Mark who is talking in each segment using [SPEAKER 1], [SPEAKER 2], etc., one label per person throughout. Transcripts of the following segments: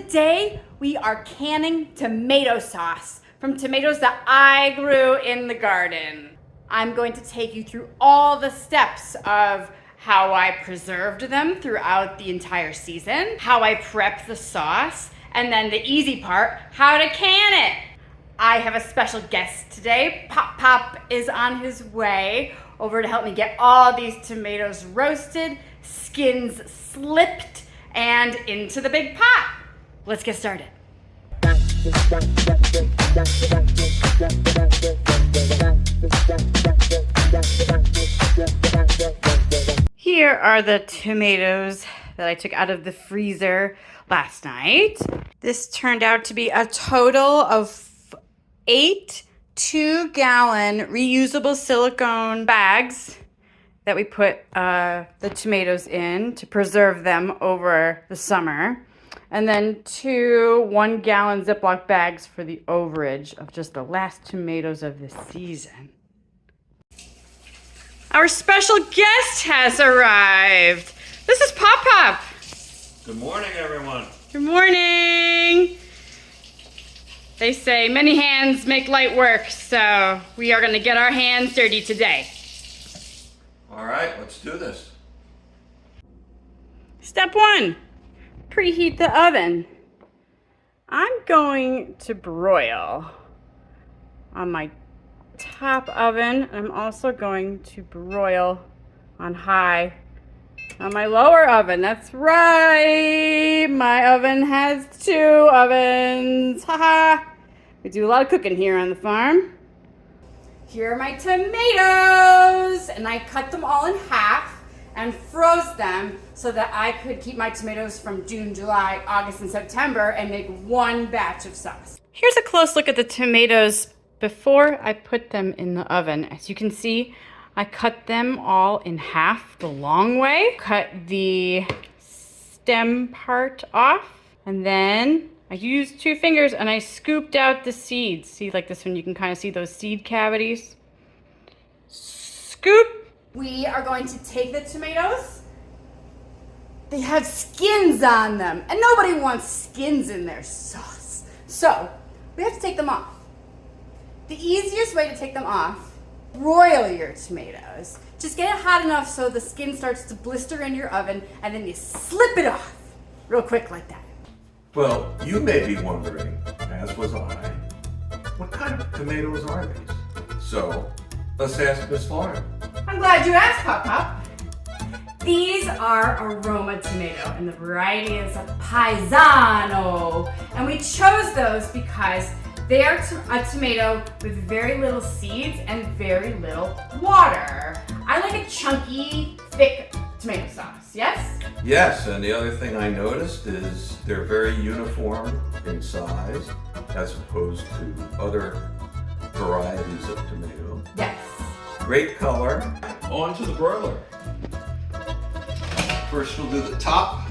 [SPEAKER 1] today we are canning tomato sauce from tomatoes that I grew in the garden. I'm going to take you through all the steps of how I preserved them throughout the entire season, how I prep the sauce, and then the easy part, how to can it. I have a special guest today. Pop is on his way over to help me get all these tomatoes roasted, skins slipped, and into the big pot. Let's get started. Here are the tomatoes that I took out of the freezer last night. This turned out to be a total of 8 2-gallon reusable silicone bags that we put the tomatoes in to preserve them over the summer. And then 2 1-gallon Ziploc bags for the overage of just the last tomatoes of the season. Our special guest has arrived. This is Pop.
[SPEAKER 2] Good morning, everyone.
[SPEAKER 1] Good morning. They say many hands make light work, so we are gonna get our hands dirty today.
[SPEAKER 2] All right, let's do this.
[SPEAKER 1] Step 1, preheat the oven. I'm going to broil on my top oven. I'm also going to broil on high on my lower oven. That's right, my oven has 2 ovens. Haha. We do a lot of cooking here on the farm. Here are my tomatoes, and I cut them all in half and froze them so that I could keep my tomatoes from June, July, August, and September and make one batch of sauce. Here's a close look at the tomatoes before I put them in the oven. As you can see, I cut them all in half the long way, cut the stem part off, and then I used 2 fingers and I scooped out the seeds. See, like this one, you can kind of see those seed cavities. Scoop. We are going to take the tomatoes. They have skins on them, and nobody wants skins in their sauce. So we have to take them off. The easiest way to take them off, broil your tomatoes. Just get it hot enough so the skin starts to blister in your oven, and then you slip it off real quick like that.
[SPEAKER 2] Well, you may be wondering, as was I, what kind of tomatoes are these? So, let's ask Miss Lauren.
[SPEAKER 1] I'm glad you asked, Pop. These are a Roma tomato, and the variety is a Paisano. And we chose those because they are a tomato with very little seeds and very little water. I like a chunky, thick tomato sauce, yes?
[SPEAKER 2] Yes, and the other thing I noticed is they're very uniform in size as opposed to other varieties of tomato.
[SPEAKER 1] Yes.
[SPEAKER 2] Great color. On to the broiler. First we'll do the top.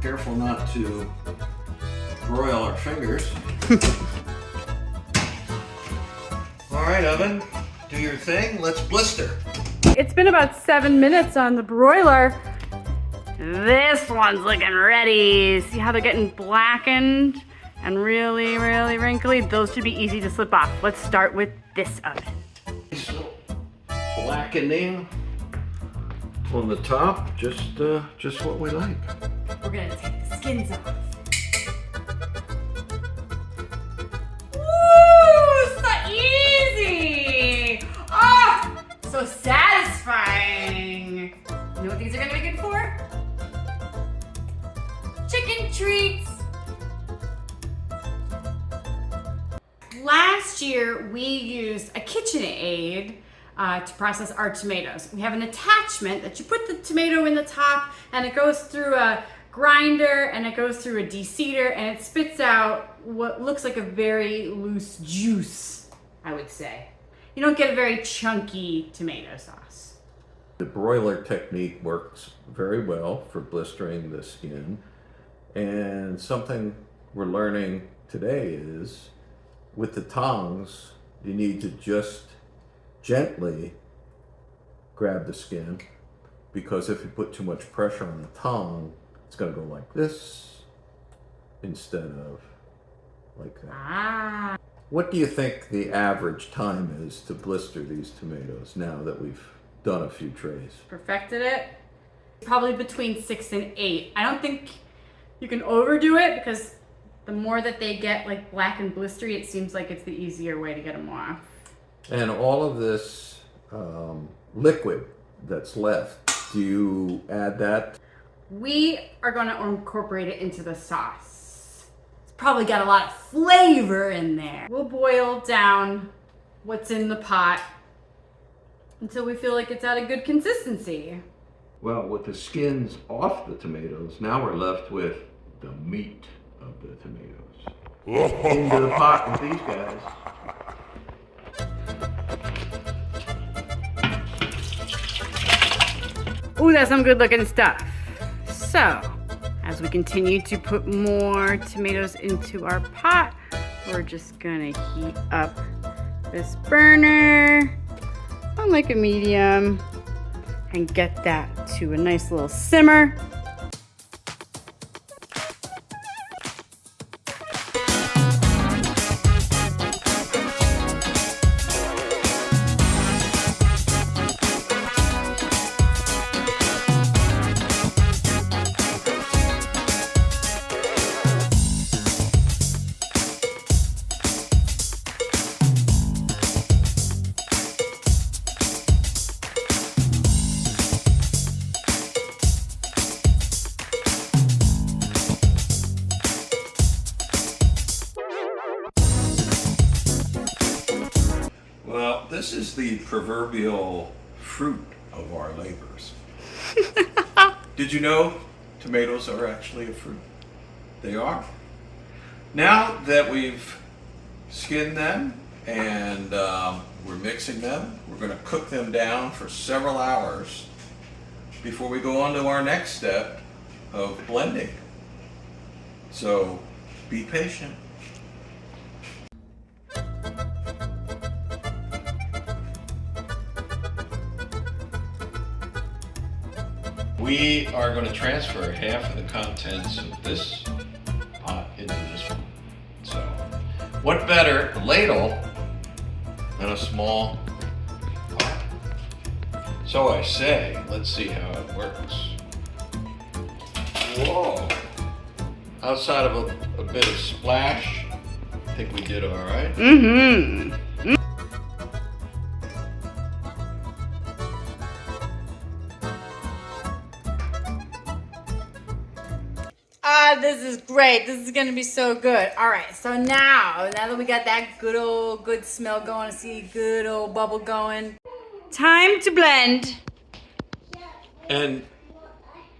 [SPEAKER 2] Careful not to broil our fingers. All right, oven, do your thing. Let's blister.
[SPEAKER 1] It's been about 7 minutes on the broiler. This one's looking ready. See how they're getting blackened and really, really wrinkly? Those should be easy to slip off. Let's start with this oven.
[SPEAKER 2] So, blackening on the top, just what we like.
[SPEAKER 1] We're gonna take the skins off. Woo! So easy! Oh, so satisfying. You know what these are gonna be good for? Chicken treats. Last year, we used a KitchenAid to process our tomatoes. We have an attachment that you put the tomato in the top, and it goes through a grinder, and it goes through a de-seeder, and it spits out what looks like a very loose juice, I would say. You don't get a very chunky tomato sauce.
[SPEAKER 2] The broiler technique works very well for blistering the skin. And something we're learning today is with the tongs, you need to just gently grab the skin, because if you put too much pressure on the tongue, it's going to go like this instead of like that.
[SPEAKER 1] Ah.
[SPEAKER 2] What do you think the average time is to blister these tomatoes now that we've done a few trays?
[SPEAKER 1] Perfected it. Probably between 6 and 8. I don't think you can overdo it because the more that they get like black and blistery, it seems like it's the easier way to get them off.
[SPEAKER 2] And all of this liquid that's left, do you add that?
[SPEAKER 1] We are going to incorporate it into the sauce. It's probably got a lot of flavor in there. We'll boil down what's in the pot until we feel like it's at a good consistency.
[SPEAKER 2] Well, with the skins off the tomatoes, now we're left with the meat of the tomatoes. Into the pot with these guys.
[SPEAKER 1] Ooh, that's some good looking stuff. So, as we continue to put more tomatoes into our pot, we're just gonna heat up this burner on like a medium and get that to a nice little simmer.
[SPEAKER 2] Well, this is the proverbial fruit of our labors. Did you know tomatoes are actually a fruit? They are. Now that we've skinned them and we're mixing them, we're going to cook them down for several hours before we go on to our next step of blending. So be patient. We are going to transfer half of the contents of this pot into this one. So, what better ladle than a small pot? So I say, let's see how it works. Whoa! Outside of a bit of splash, I think we did all right.
[SPEAKER 1] Mm-hmm. This is great. This is gonna be so good. All right, so now that we got that good smell going, I see good old bubble going, time to blend.
[SPEAKER 2] And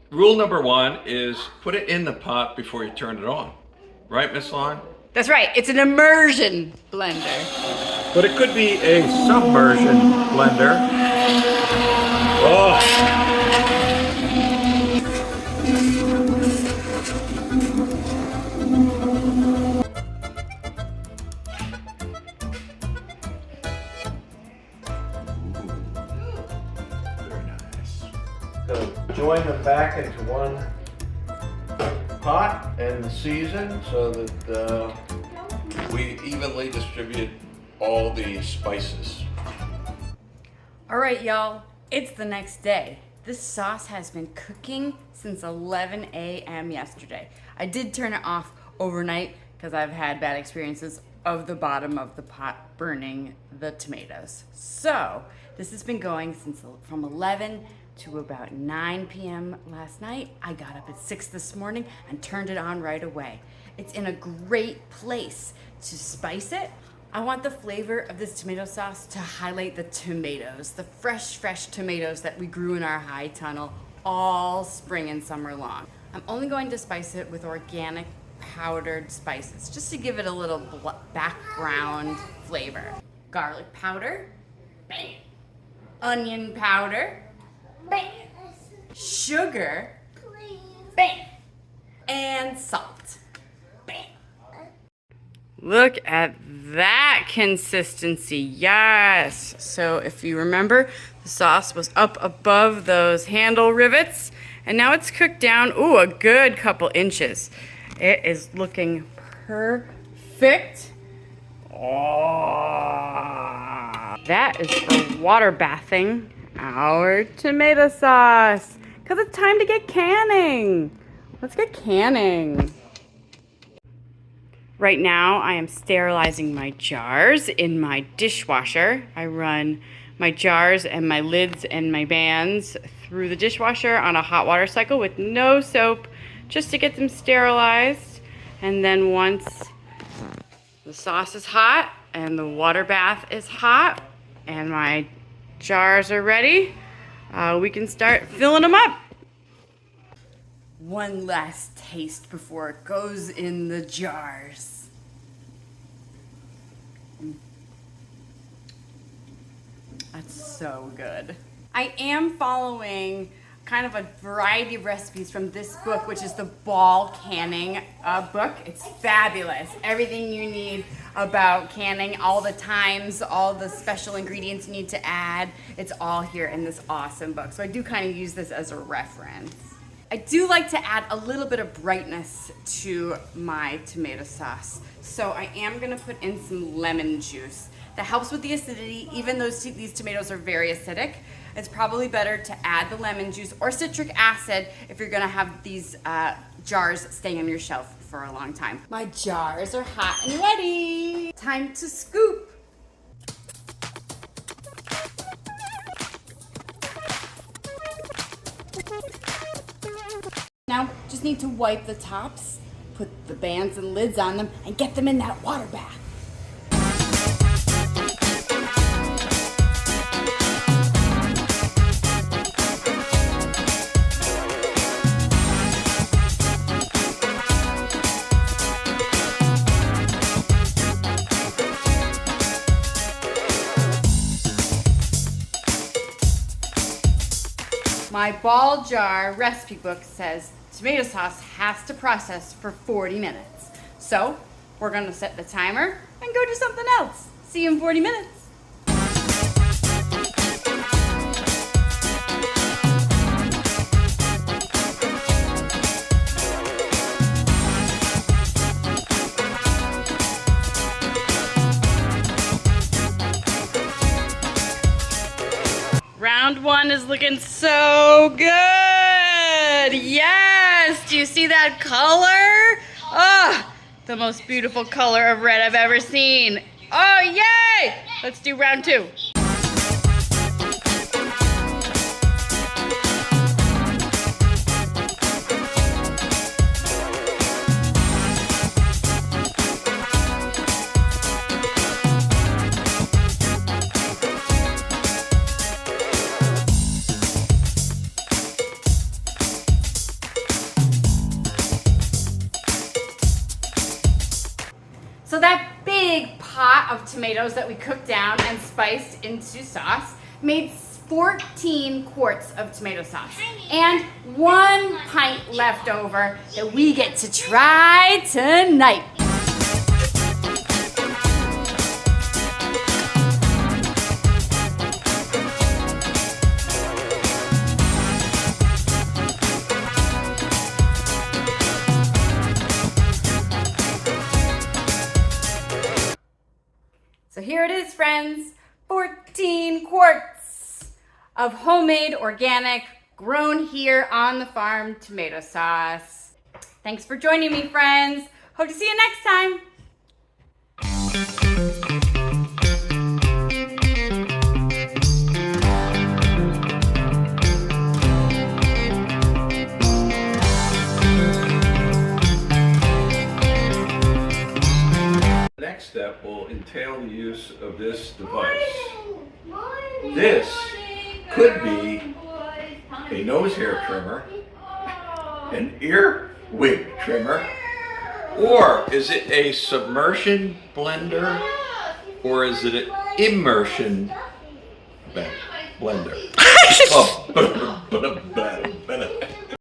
[SPEAKER 2] rule number 1 is put it in the pot before you turn it on. Right, Miss Lon?
[SPEAKER 1] That's right. It's an immersion blender.
[SPEAKER 2] But it could be a submersion blender. Oh! Join them back into one pot and season so that we evenly distribute all the spices.
[SPEAKER 1] All right, y'all, it's the next day. This sauce has been cooking since 11 a.m. yesterday. I did turn it off overnight because I've had bad experiences of the bottom of the pot burning the tomatoes. So this has been going from 11 to about 9 p.m. last night. I got up at 6 this morning and turned it on right away. It's in a great place to spice it. I want the flavor of this tomato sauce to highlight the tomatoes, the fresh tomatoes that we grew in our high tunnel all spring and summer long. I'm only going to spice it with organic powdered spices, just to give it a little background flavor. Garlic powder, bam. Onion powder, bam. Sugar, bam. And salt, bam. Look at that consistency, yes. So if you remember, the sauce was up above those handle rivets, and now it's cooked down, ooh, a good couple inches. It is looking perfect. Oh, that is for water bathing our tomato sauce. Because it's time to get canning. Let's get canning. Right now, I am sterilizing my jars in my dishwasher. I run my jars and my lids and my bands through the dishwasher on a hot water cycle with no soap, just to get them sterilized. And then once the sauce is hot and the water bath is hot and my jars are ready, we can start filling them up. One last taste before it goes in the jars. That's so good. I am following kind of a variety of recipes from this book, which is the Ball Canning book. It's fabulous. Everything you need about canning, all the times, all the special ingredients you need to add, it's all here in this awesome book. So I do kind of use this as a reference. I do like to add a little bit of brightness to my tomato sauce. So I am gonna put in some lemon juice. That helps with the acidity, even though these tomatoes are very acidic. It's probably better to add the lemon juice or citric acid if you're gonna have these jars staying on your shelf for a long time. My jars are hot and ready. Time to scoop. Now, just need to wipe the tops, put the bands and lids on them, and get them in that water bath. My ball jar recipe book says tomato sauce has to process for 40 minutes. So we're gonna set the timer and go do something else. See you in 40 minutes. Round one is looking so good. Yes, do you see that color? Oh, the most beautiful color of red I've ever seen. Oh, yay! Let's do round two. So that big pot of tomatoes that we cooked down and spiced into sauce made 14 quarts of tomato sauce and 1 pint left over that we get to try tonight. So here it is, friends, 14 quarts of homemade, organic, grown here on the farm tomato sauce. Thanks for joining me, friends. Hope to see you next time.
[SPEAKER 2] Next step will entail the use of this device. This could be a nose hair trimmer, an ear wig trimmer, or is it a submersion blender, or is it an immersion blender? Oh,